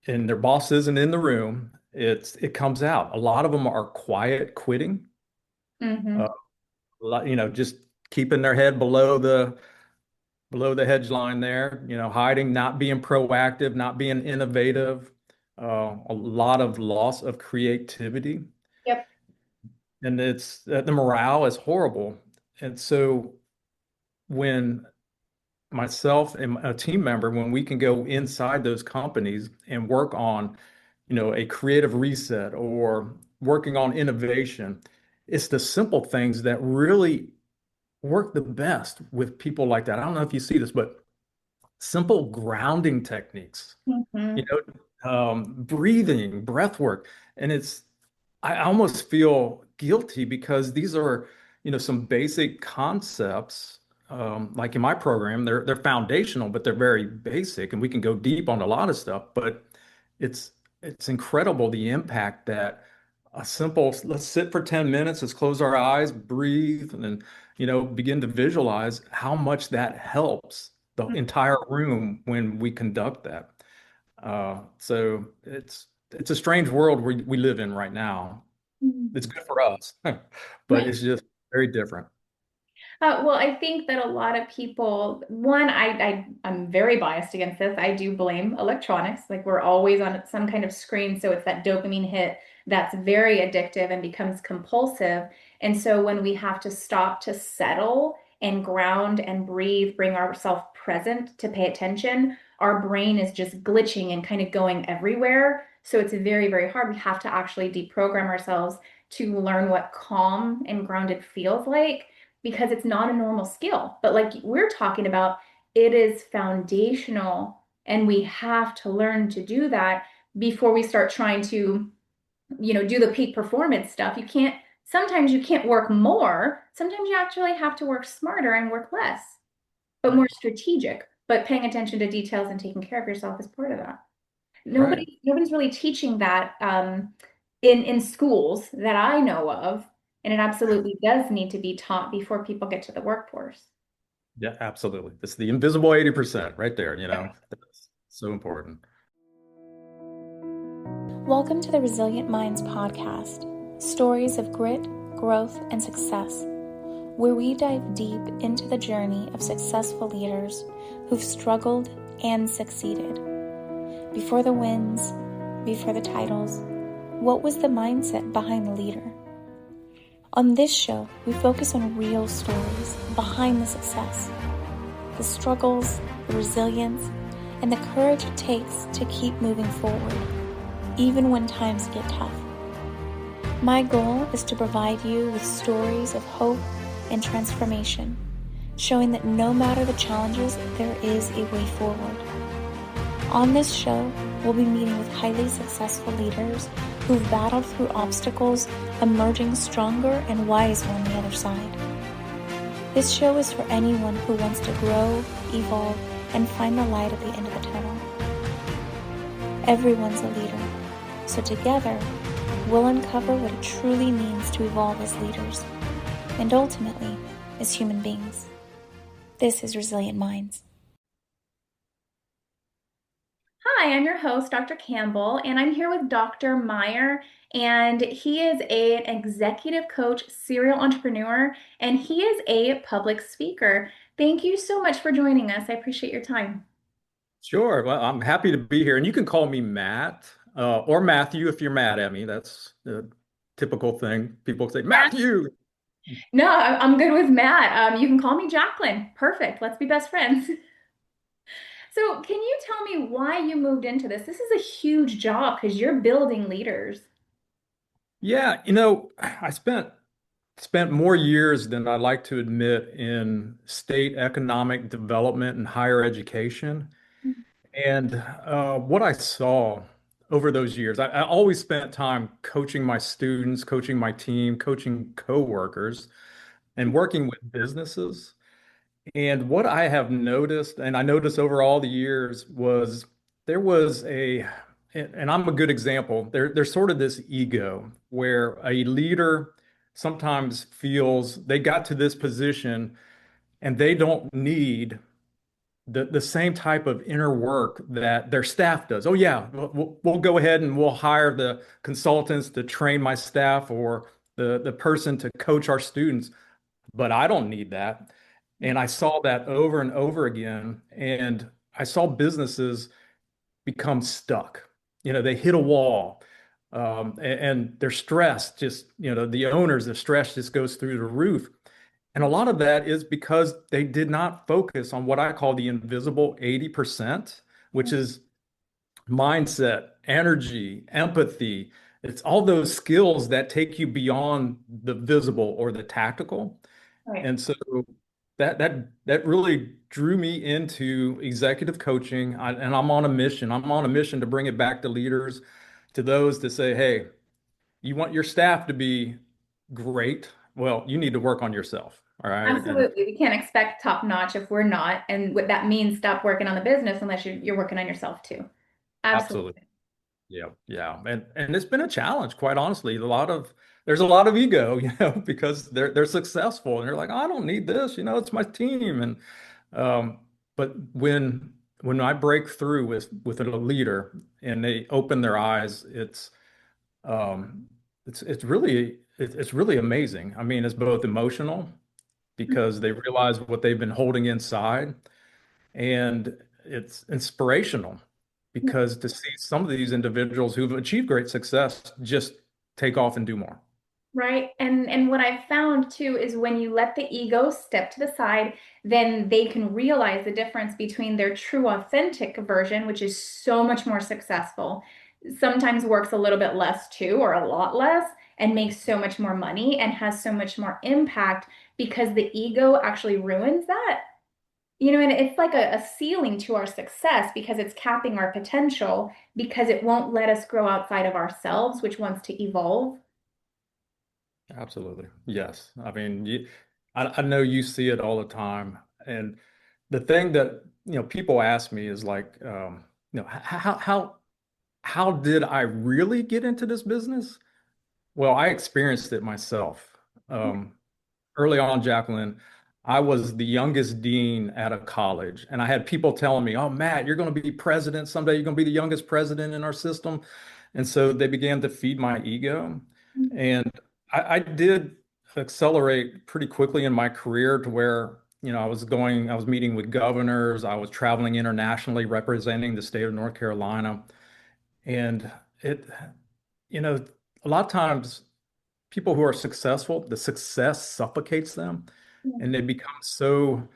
and their boss isn't in the room, it comes out. A lot of them are quiet quitting, Mm-hmm. uh, just keeping their head below the hedge line there, hiding, not being proactive, not being innovative, a lot of loss of creativity, Yep. and it's the morale is horrible. And so when myself and a team member, when we can go inside those companies and work on, a creative reset or working on innovation, it's the simple things that really work the best with people like that. I don't know if you see this, but simple grounding techniques, Mm-hmm. breathing, breath work. And I almost feel guilty because these are, some basic concepts. Like in my program, they're foundational, but they're very basic, and we can go deep on a lot of stuff. But it's it's incredible the impact that a simple let's sit for 10 minutes, let's close our eyes, breathe, and then, begin to visualize how much that helps the entire room when we conduct that. So it's a strange world we live in right now. It's Mm-hmm. good for us, but it's just very different. Well, I think that a lot of people, one, I'm very biased against this. I do blame electronics. Like we're always on some kind of screen, so it's that dopamine hit that's very addictive and becomes compulsive. And so when we have to stop to settle and ground and breathe, bring ourselves present to pay attention, our brain is just glitching and kind of going everywhere. So it's very, very hard. We have to actually deprogram ourselves to learn what calm and grounded feels like because it's not a normal skill. But like we're talking about, it is foundational and we have to learn to do that before we start trying to, do the peak performance stuff. Sometimes you can't work more. Sometimes you actually have to work smarter and work less, but Right. more strategic. But paying attention to details and taking care of yourself is part of that. Right. Nobody's really teaching that in schools that I know of, and it absolutely does need to be taught before people get to the workforce. Yeah, absolutely. It's the invisible 80% right there, Yep. That's so important. Welcome to the Resilient Minds podcast, stories of grit, growth, and success, where we dive deep into the journey of successful leaders who've struggled and succeeded. Before the wins, before the titles, what was the mindset behind the leader? On this show, we focus on real stories behind the success, the struggles, the resilience, and the courage it takes to keep moving forward, even when times get tough. My goal is to provide you with stories of hope and transformation, showing that no matter the challenges, there is a way forward. On this show, we'll be meeting with highly successful leaders who've battled through obstacles, emerging stronger and wiser on the other side. This show is for anyone who wants to grow, evolve, and find the light at the end of the tunnel. Everyone's a leader, so together, we'll uncover what it truly means to evolve as leaders, and ultimately, as human beings. This is Resilient Minds. Hi, I'm your host, Dr. Campbell, and I'm here with Dr. Meyer, and he is an executive coach, serial entrepreneur, and he is a public speaker. Thank you so much for joining us. I appreciate your time. Sure. Well, I'm happy to be here. And you can call me Matt, or Matthew if you're mad at me. That's the typical thing. People say, Matt? Matthew. No, I'm good with Matt. You can call me Jacqueline. Perfect. Let's be best friends. So, can you tell me why you moved into this? This is a huge job because you're building leaders. Yeah, I spent more years than I like to admit in state economic development and higher education. And what I saw over those years, I always spent time coaching my students, coaching my team, coaching coworkers, and working with businesses. And what I have noticed, and I noticed over all the years, was there was and I'm a good example, there's sort of this ego where a leader sometimes feels they got to this position and they don't need the same type of inner work that their staff does. Oh yeah, we'll go ahead and we'll hire the consultants to train my staff or the person to coach our students, but I don't need that. And I saw that over and over again. And I saw businesses become stuck. They hit a wall. And their stress just, the owners, the stress just goes through the roof. And a lot of that is because they did not focus on what I call the invisible 80%, which is mindset, energy, empathy. It's all those skills that take you beyond the visible or the tactical. Right. And so that really drew me into executive coaching. And I'm on a mission. I'm on a mission to bring it back to leaders, to those to say, hey, you want your staff to be great. Well, you need to work on yourself. All right. And Absolutely. We can't expect top notch if we're not. And what that means, stop working on the business unless you're working on yourself too. absolutely. Absolutely. Yeah. Yeah. And it's been a challenge, quite honestly. There's a lot of ego, because they're successful and they're like, "Oh, I don't need this, it's my team." And but when I break through with a leader and they open their eyes, um it's really amazing. I mean, it's both emotional because they realize what they've been holding inside, and it's inspirational because to see some of these individuals who've achieved great success just take off and do more. Right. And what I've found too is when you let the ego step to the side, then they can realize the difference between their true authentic version, which is so much more successful, sometimes works a little bit less too, or a lot less, and makes so much more money and has so much more impact because the ego actually ruins that. And it's like a ceiling to our success because it's capping our potential because it won't let us grow outside of ourselves, which wants to evolve. Absolutely. Yes. I mean, I know you see it all the time. And the thing that, people ask me is like, how did I really get into this business? Well, I experienced it myself. Early on, Jacqueline, I was the youngest dean at a college, and I had people telling me, "Oh, Matt, you're going to be president someday. You're going to be the youngest president in our system." And so they began to feed my ego. And I did accelerate pretty quickly in my career to where, I was meeting with governors, I was traveling internationally representing the state of North Carolina. And it, you know, a lot of times people who are successful, the success suffocates them and they become so,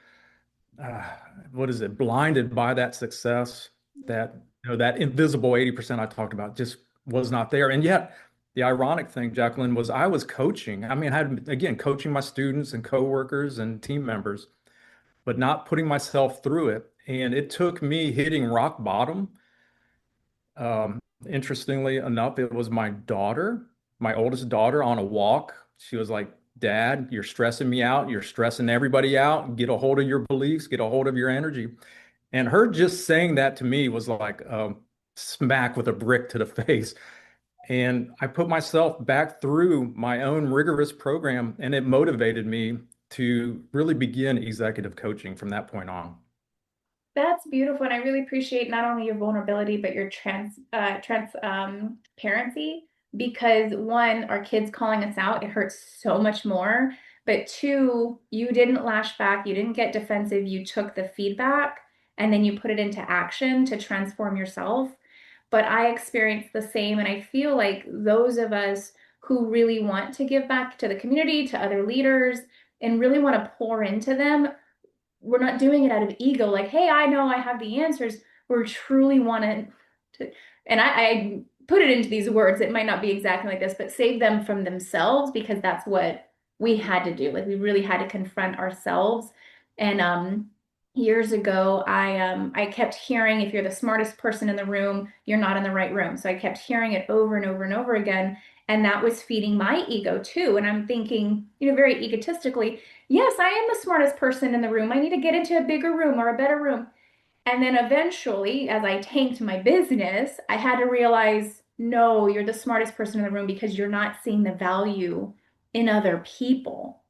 uh, what is it, blinded by that success that, that invisible 80% I talked about just was not there. And yet, the ironic thing, Jacqueline, was I was coaching. I mean, I had, again, coaching my students and coworkers and team members, but not putting myself through it. And it took me hitting rock bottom. Interestingly enough, it was my daughter, my oldest daughter, on a walk. She was like, "Dad, you're stressing me out. You're stressing everybody out. Get a hold of your beliefs, get a hold of your energy." And her just saying that to me was like a smack with a brick to the face. And I put myself back through my own rigorous program, and it motivated me to really begin executive coaching from that point on. That's beautiful, and I really appreciate not only your vulnerability but your transparency. Because one, our kids calling us out, it hurts so much more. But two, you didn't lash back, you didn't get defensive, you took the feedback and then you put it into action to transform yourself. But I experienced the same, and I feel like those of us who really want to give back to the community, to other leaders, and really want to pour into them, we're not doing it out of ego, like, hey, I know I have the answers. We're truly wanting to, and I put it into these words, it might not be exactly like this, but save them from themselves, because that's what we had to do. Like, we really had to confront ourselves. And years ago, I kept hearing, if you're the smartest person in the room, you're not in the right room. So I kept hearing it over and over and over again. And that was feeding my ego too. And I'm thinking, very egotistically, yes, I am the smartest person in the room. I need to get into a bigger room or a better room. And then eventually, as I tanked my business, I had to realize, no, you're the smartest person in the room because you're not seeing the value in other people.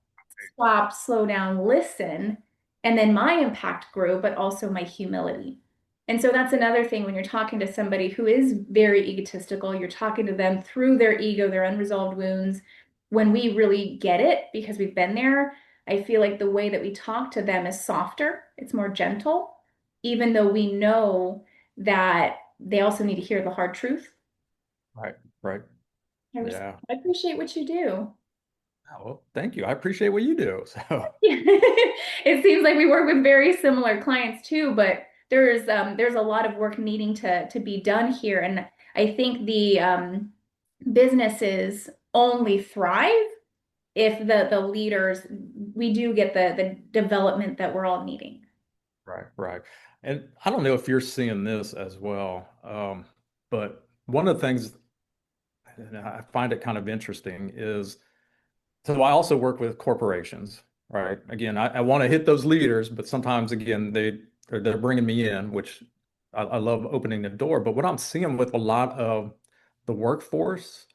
Stop, slow down, listen, And then my impact grew, but also my humility. And so that's another thing when you're talking to somebody who is very egotistical, you're talking to them through their ego, their unresolved wounds. When we really get it because we've been there, I feel like the way that we talk to them is softer, it's more gentle, even though we know that they also need to hear the hard truth. Right, right. Yeah. I appreciate what you do. Oh, well, thank you. I appreciate what you do. So, It seems like we work with very similar clients too, but there's a lot of work needing to be done here, and I think the businesses only thrive if the leaders we do get the development that we're all needing. right, right. And I don't know if you're seeing this as well, but one of the things and I find it kind of interesting is so I also work with corporations, right? Again, I want to hit those leaders, but sometimes again they're bringing me in, which I love opening the door. But what I'm seeing with a lot of the workforce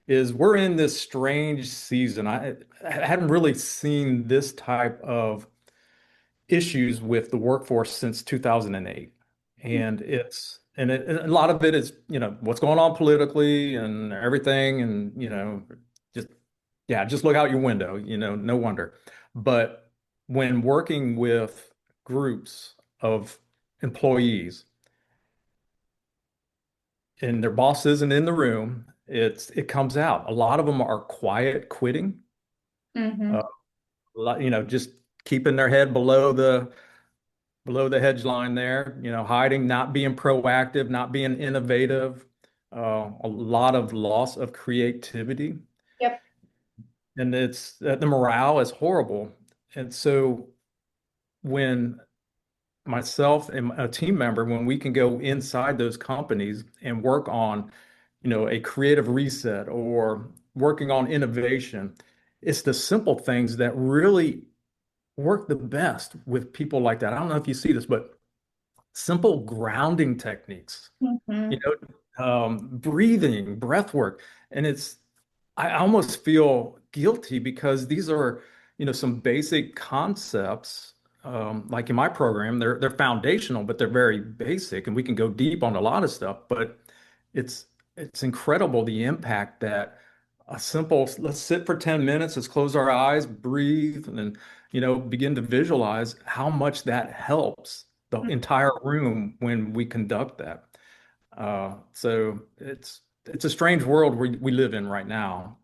is we're in this strange season. I hadn't really seen this type of issues with the workforce since 2008. And a lot of it is, what's going on politically and everything and, just yeah, just look out your window, no wonder. But when working with groups of employees and their boss isn't in the room, it comes out. A lot of them are quiet quitting, Hmm. just keeping their head below the hedge line there, hiding, not being proactive, not being innovative, a lot of loss of creativity. Yep. And the morale is horrible. And so when myself and a team member, when we can go inside those companies and work on, a creative reset or working on innovation, it's the simple things that really work the best with people like that. I don't know if you see this, but simple grounding techniques, Hmm. breathing, breath work. And I almost feel guilty because these are, some basic concepts. Like in my program, they're foundational, but they're very basic, and we can go deep on a lot of stuff. But it's it's incredible the impact that a simple let's sit for 10 minutes, let's close our eyes, breathe, and then, begin to visualize how much that helps the entire room when we conduct that. So it's a strange world we live in right now.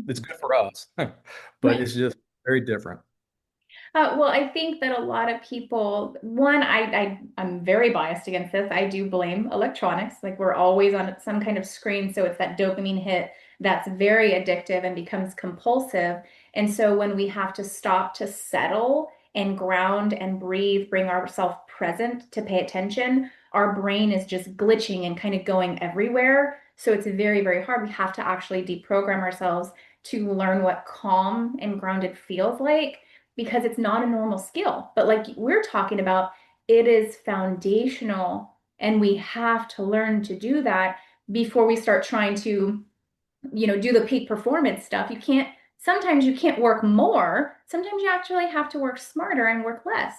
It's good for us, but it's just very different. Well, I think that a lot of people, one, I'm very biased against this. I do blame electronics. Like we're always on some kind of screen, so it's that dopamine hit that's very addictive and becomes compulsive. And so when we have to stop to settle and ground and breathe, bring ourselves present to pay attention, our brain is just glitching and kind of going everywhere. So it's very, very hard. We have to actually deprogram ourselves to learn what calm and grounded feels like because it's not a normal skill. But like we're talking about, it is foundational and we have to learn to do that before we start trying to, do the peak performance stuff. Sometimes you can't work more. Sometimes you actually have to work smarter and work less,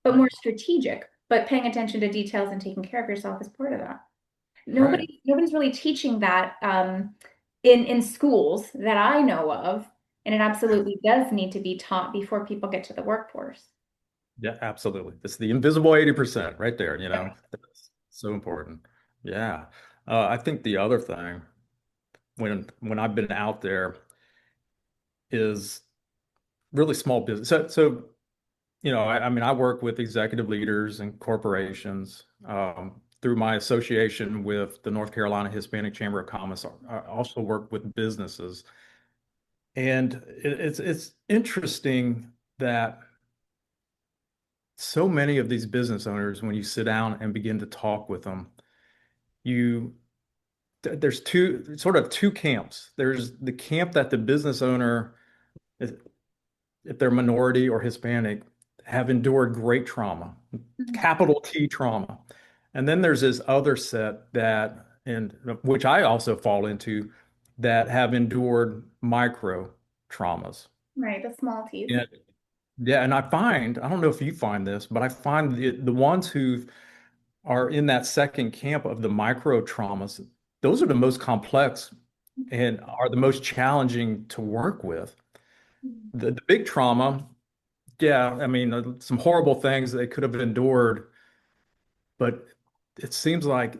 but Right, more strategic. But paying attention to details and taking care of yourself is part of that. right. Nobody's really teaching that in schools that I know of, and it absolutely does need to be taught before people get to the workforce. Yeah, absolutely. It's the invisible 80% right there, Yep. That's so important. Yeah. I think the other thing when I've been out there is really small business. So I mean, I work with executive leaders and corporations through my association with the North Carolina Hispanic Chamber of Commerce. I also work with businesses, and it's interesting that so many of these business owners, when you sit down and begin to talk with them, you there's two camps. There's the camp that the business owner, if they're minority or Hispanic, have endured great trauma, Mhm. capital T trauma. And then there's this other set and which I also fall into, that have endured micro traumas. Right, the small T's. And Yeah, and I don't know if you find this, but I find the ones who are in that second camp of the micro traumas, those are the most complex and are the most challenging to work with. The big trauma, yeah, I mean, some horrible things they could have endured, but it seems like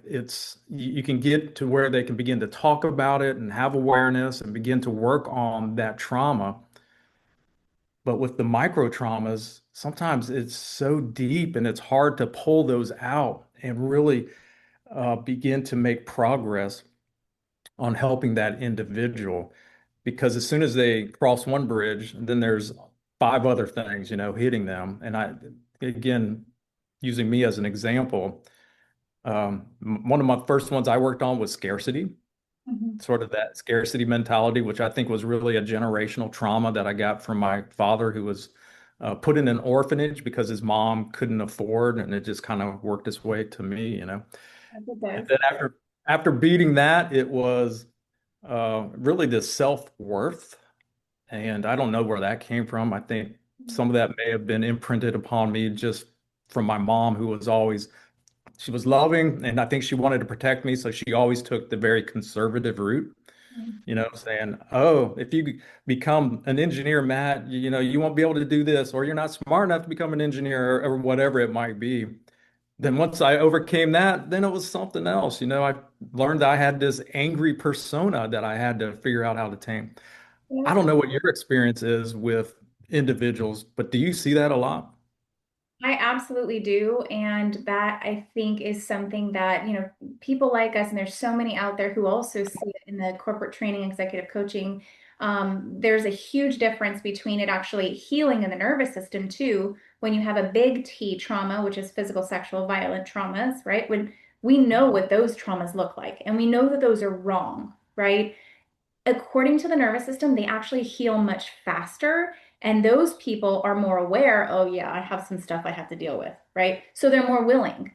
you can get to where they can begin to talk about it and have awareness and begin to work on that trauma. But with the micro traumas, sometimes it's so deep and it's hard to pull those out and really begin to make progress on helping that individual. Because as soon as they cross one bridge, then there's five other things, hitting them. And again, using me as an example, one of my first ones I worked on was scarcity, Mhm. sort of that scarcity mentality, which I think was really a generational trauma that I got from my father, who was put in an orphanage because his mom couldn't afford, and it just kind of worked its way to me. As it And does. then after beating that, it was really this self-worth. And I don't know where that came from. I think some of that may have been imprinted upon me just from my mom, who was always, she was loving, and I think she wanted to protect me. So she always took the very conservative route, saying, oh, if you become an engineer, Matt, you won't be able to do this, or you're not smart enough to become an engineer, or whatever it might be. Then once I overcame that, then it was something else. I learned that I had this angry persona that I had to figure out how to tame. I Yeah. don't know what your experience is with individuals, but do you see that a lot? I absolutely do. And that I think is something that, people like us, and there's so many out there who also see it in the corporate training, executive coaching. There's a huge difference between it actually healing in the nervous system too, when you have a big T trauma, which is physical, sexual, violent traumas, right? When we know what those traumas look like, and we know that those are wrong, right? According to the nervous system, they actually heal much faster. And those people are more aware, oh, yeah, I have some stuff I have to deal with, right? So they're more willing.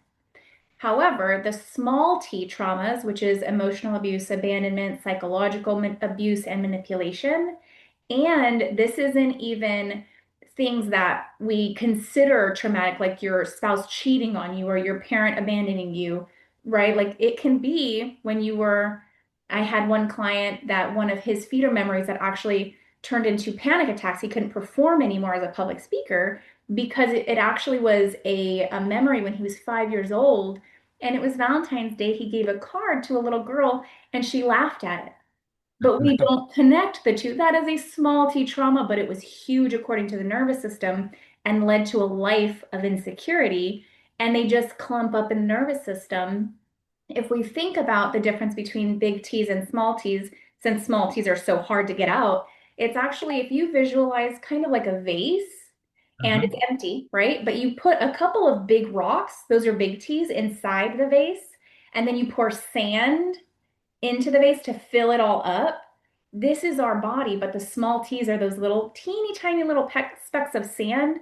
However, the small t traumas, which is emotional abuse, abandonment, psychological abuse, and manipulation, and this isn't even things that we consider traumatic, like your spouse cheating on you or your parent abandoning you, right? Like it can be when you were, I had one client that one of his feeder memories that actually turned into panic attacks. He couldn't perform anymore as a public speaker because it actually was a memory when he was 5 years old. And it was Valentine's Day. He gave a card to a little girl and she laughed at it, but we don't connect the two. That is a small t trauma, but it was huge according to the nervous system and led to a life of insecurity. And they just clump up in the nervous system. If we think about the difference between big T's and small t's, since small t's are so hard to get out, it's actually if you visualize kind of like a vase and it's Mhm. empty, right? But you put a couple of big rocks, those are big T's, inside the vase, and then you pour sand into the vase to fill it all up. This is our body, but the small t's are those little teeny tiny little specks of sand.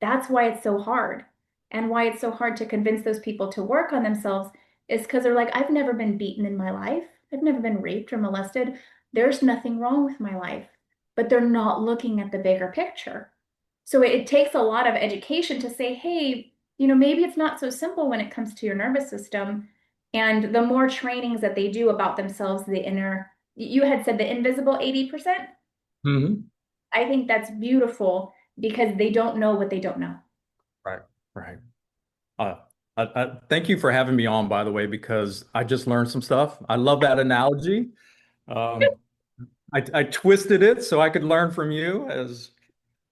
That's why it's so hard. And why it's so hard to convince those people to work on themselves is because they're like, I've never been beaten in my life. I've never been raped or molested. There's nothing wrong with my life. But they're not looking at the bigger picture. So it takes a lot of education to say, hey, maybe it's not so simple when it comes to your nervous system. And the more trainings that they do about themselves, the inner, you had said the invisible 80%. Mhm. I think that's beautiful because they don't know what they don't know. Right, right. Uh, thank you for having me on, by the way, because I just learned some stuff. I love that analogy. Um, I twisted it so I could learn from you as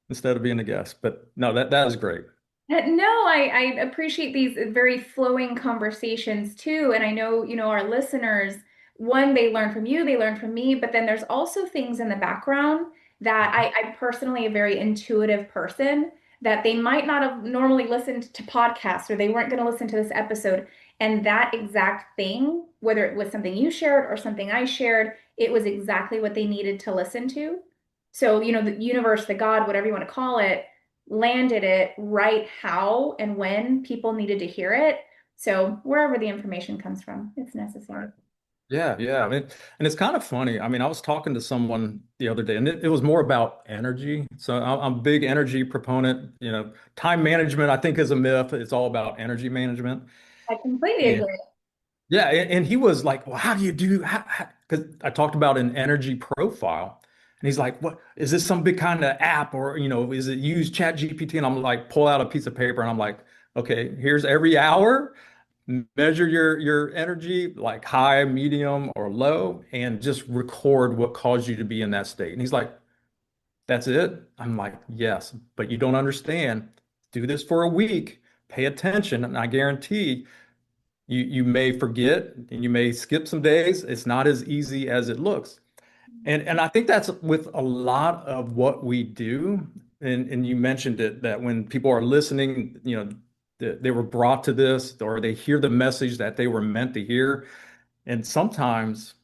instead of being a guest. But no, that is great. No, I appreciate these very flowing conversations too. And I know, our listeners, one, they learn from you, they learn from me, but then there's also things in the background that I'm personally a very intuitive person that they might not have normally listened to podcasts or they weren't going to listen to this episode. And that exact thing, whether it was something you shared or something I shared, it was exactly what they needed to listen to. So, the universe, the God, whatever you want to call it, landed it right how and when people needed to hear it. So wherever the information comes from, it's necessary. Yeah, yeah. I mean, and it's kind of funny. I mean, I was talking to someone the other day, and it was more about energy. So I'm a big energy proponent. Time management, I think, is a myth. It's all about energy management. I completely And agree. yeah, and he was like, "Well, how do you do?" Because I talked about an energy profile, and he's like, "What is this? Some big kind of app, or is it use Chat GPT?" And I'm like, pull out a piece of paper, and I'm like, "Okay, here's every hour." Measure your energy like high, medium, or low, and just record what caused you to be in that state. And he's like, "That's it?" I'm like, "Yes, but you don't understand. Do this for a week. Pay attention, and I guarantee you may forget and you may skip some days. It's not as easy as it looks." And I think that's with a lot of what we do. And you mentioned it that when people are listening, they were brought to this or they hear the message that they were meant to hear. And sometimes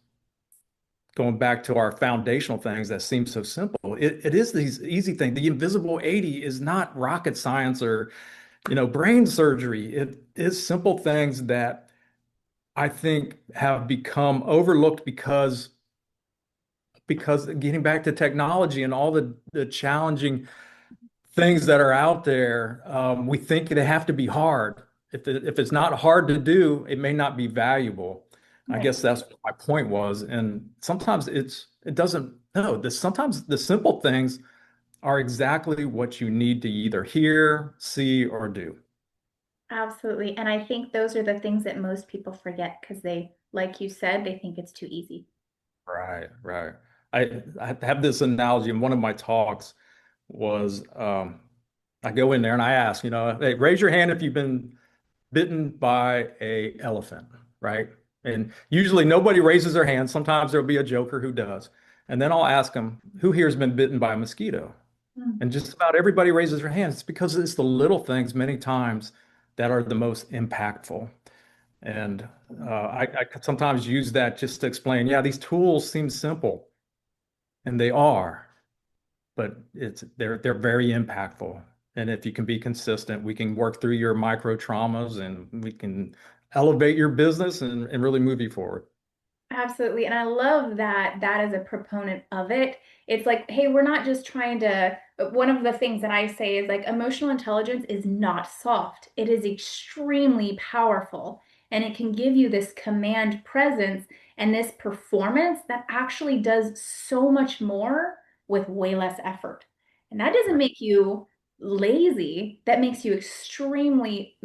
going back to our foundational things that seem so simple, it is these easy things. The invisible 80 is not rocket science or, brain surgery. It is simple things that I think have become overlooked because getting back to technology and all the challenging things that are out there, we think they have to be hard. If it's not hard to do, it may not be valuable. I Right. guess that's what my point was. And sometimes it doesn't, no, sometimes the simple things are exactly what you need to either hear, see, or do. Absolutely. And I think those are the things that most people forget because they, like you said, they think it's too easy. Right, right. I have this analogy in one of my talks was I go in there and I ask, hey, raise your hand if you've been bitten by a elephant, right? And usually nobody raises their hand. Sometimes there'll be a joker who does. And then I'll ask them, who here has been bitten by a mosquito? Mm. And just about everybody raises their hands. It's because it's the little things many times that are the most impactful. And I could sometimes use that just to explain, yeah, these tools seem simple, and they are, but they're very impactful. And if you can be consistent, we can work through your micro traumas and we can elevate your business and really move you forward. Absolutely. And I love that that is a proponent of it. It's like, hey, we're not just trying to, one of the things that I say is like emotional intelligence is not soft. It is extremely powerful and it can give you this command presence and this performance that actually does so much more with way less effort. And that doesn't Right. make you lazy. That makes you extremely,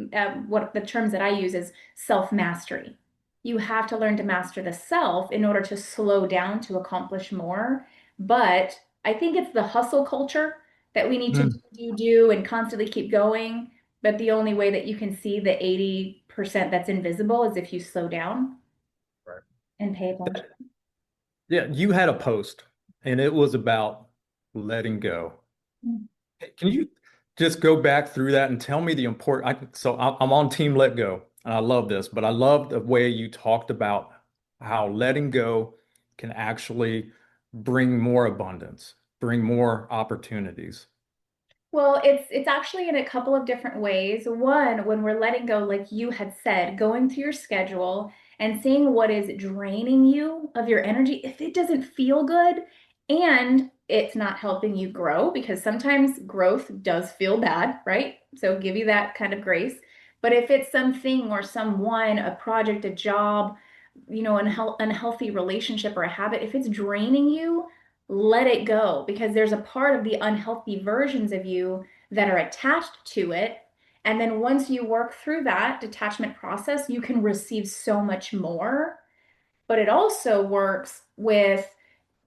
what the terms that I use is self-mastery. You have to learn to master the self in order to slow down to accomplish more. But I think it's the hustle culture that we need to Mm. do and constantly keep going. But the only way that you can see the 80% that's invisible is if you slow down Right. and pay attention. Yeah, you had a post and it was about letting go. Can you just go back through that and tell me the important? I'm on team let go, and I love this, but I love the way you talked about how letting go can actually bring more abundance, bring more opportunities. Well, it's actually in a couple of different ways. One, when we're letting go, like you had said, going through your schedule and seeing what is draining you of your energy, if it doesn't feel good and it's not helping you grow, because sometimes growth does feel bad, right? So give you that kind of grace. But if it's something or someone, a project, a job, an unhealthy relationship or a habit, if it's draining you, let it go because there's a part of the unhealthy versions of you that are attached to it. And then once you work through that detachment process, you can receive so much more. But it also works with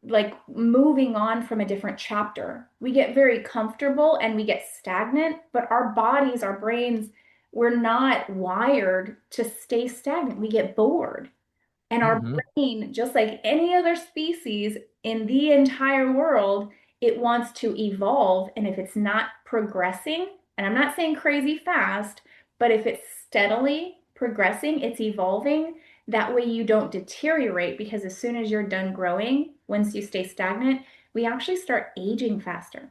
like moving on from a different chapter. We get very comfortable and we get stagnant, but our bodies, our brains, we're not wired to stay stagnant. We get bored. And our Hmm. brain, just like any other species in the entire world, it wants to evolve. And if it's not progressing, and I'm not saying crazy fast, but if it's steadily progressing, it's evolving. That way you don't deteriorate because as soon as you're done growing, once you stay stagnant, we actually start aging faster.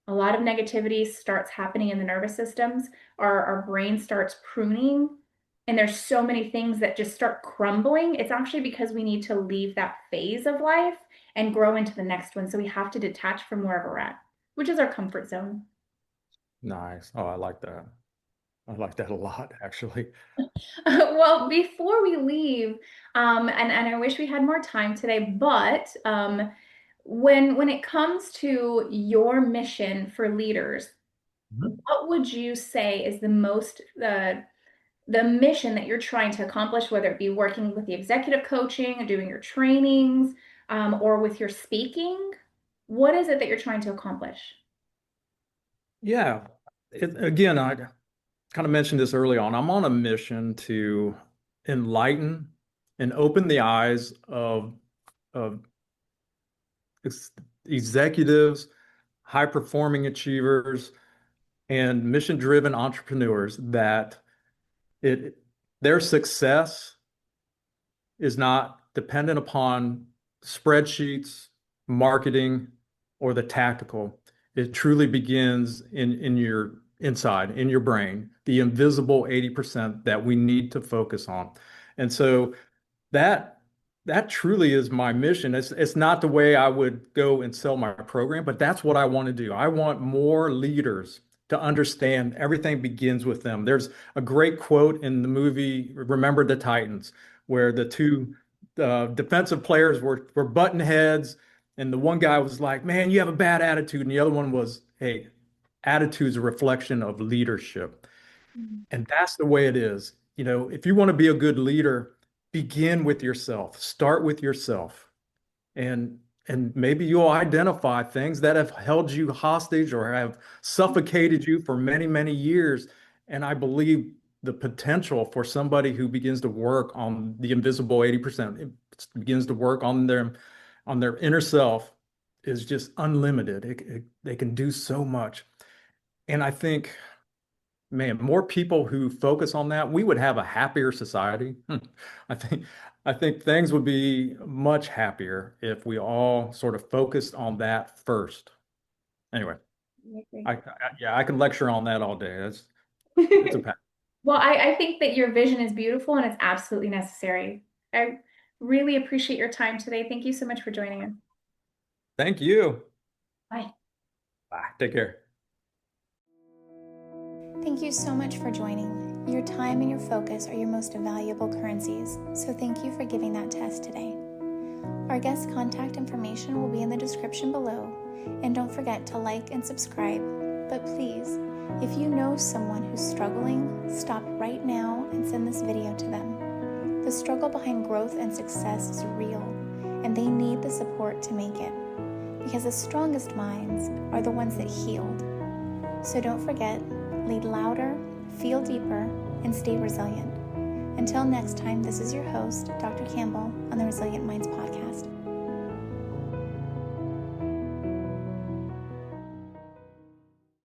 A lot of negativity starts happening in the nervous systems. Our brain starts pruning and there's so many things that just start crumbling, it's actually because we need to leave that phase of life and grow into the next one. So we have to detach from wherever we're at, which is our comfort zone. Nice. Oh, I like that. I like that a lot, actually. Well, before we leave, and I wish we had more time today, but when it comes to your mission for leaders, Mhm. what would you say is the mission that you're trying to accomplish, whether it be working with the executive coaching or doing your trainings, or with your speaking? What is it that you're trying to accomplish? Yeah. Again, I kind of mentioned this early on. I'm on a mission to enlighten and open the eyes of ex- executives, high performing achievers, and mission driven entrepreneurs that it their success is not dependent upon spreadsheets, marketing, or the tactical. It truly begins in your inside, in your brain, the invisible 80% that we need to focus on. And so that that truly is my mission. It's not the way I would go and sell my program, but that's what I want to do. I want more leaders to understand everything begins with them. There's a great quote in the movie Remember the Titans, where the two defensive players were button heads, and the one guy was like, "Man, you have a bad attitude," and the other one was, "Hey, attitude's a reflection of leadership." Mhm. And that's the way it is. If you want to be a good leader, begin with yourself. Start with yourself. And and maybe you'll identify things that have held you hostage or have suffocated you for many, many years. And I believe the potential for somebody who begins to work on the invisible 80%, begins to work on their inner self is just unlimited. They can do so much. And I think man, more people who focus on that, we would have a happier society. I think I think things would be much happier if we all sort of focused on that first. Anyway, I agree. yeah, I can lecture on that all day. It's a pass. Well, I think that your vision is beautiful and it's absolutely necessary. I really appreciate your time today. Thank you so much for joining us. Thank you. Bye. Bye. Take care. Thank you so much for joining. Your time and your focus are your most valuable currencies, so thank you for giving that to us today. Our guest contact information will be in the description below, and don't forget to like and subscribe. But please, if you know someone who's struggling, stop right now and send this video to them. The struggle behind growth and success is real, and they need the support to make it, because the strongest minds are the ones that healed. So don't forget, lead louder, feel deeper, and stay resilient. Until next time, this is your host, Dr. Campbell, on the Resilient Minds podcast.